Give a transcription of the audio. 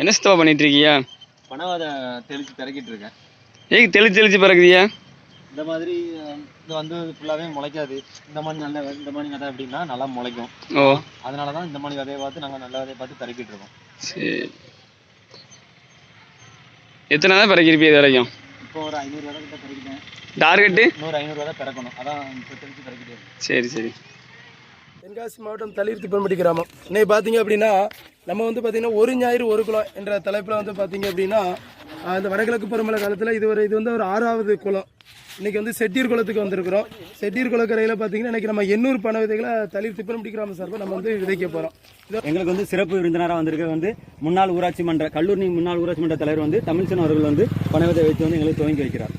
என்ன சித்தப்பா பண்ணிட்டு இருக்கீங்க? பனவாத தெளிச்சு பிறக்கிட்டு இருக்கேன். ஏய் தெளிச்சு பிறக்குதியா? இந்த மாதிரி இது வந்து ஃபுல்லாவே முளைக்காது. இந்த மாதிரி விதை எப்படின்னா நல்லா முளைக்கும். ஓ, அதனாலதான் இந்த மாதிரி விதையை பார்த்து நாங்க நல்ல விதையை பார்த்து பிறக்கிட்டு இருக்கோம். சரி. எத்தனை விதை பிறக்கிருப்பீங்க இது வரைக்கும்? இப்போ ஒரு 500 விதை கிட்ட பிறக்கிட்டேன். டார்கெட்டு 500 விதை பிறக்கணும். அதான் இப்போ தெளிச்சு பிறக்கிட்டே இருக்கு. சரி. தென்காசி மாவட்டம் தளிர் திப்பன்பட்டி கிராமம். இன்னைக்கு பார்த்தீங்க அப்படின்னா நம்ம வந்து பார்த்தீங்கன்னா ஒரு ஞாயிறு ஒரு குளம் என்ற தலைப்பில் வந்து பார்த்தீங்க அப்படின்னா இந்த வடகிழக்கு பருவமழை காலத்தில் இது வந்து ஒரு 6வது குளம். இன்றைக்கி வந்து செட்டியூர் குளத்துக்கு வந்திருக்கிறோம். செட்டியூர் குளக்கரையில் பார்த்தீங்கன்னா இன்றைக்கி நம்ம 800 பனை விதைகளை தளிர் திப்பன்பட்டி கிராமம் சார்பாக நம்ம வந்து விதைக்க போகிறோம். எங்களுக்கு வந்து சிறப்பு விருந்தினராக வந்திருக்க வந்து முன்னாள் ஊராட்சி மன்ற கல்லூரி முன்னாள் ஊராட்சி மன்ற தலைவர் வந்து தமிழ்சன் அவர்கள் வந்து பனை விதை வைத்து வந்து எங்களுக்கு துவங்கி வைக்கிறார்.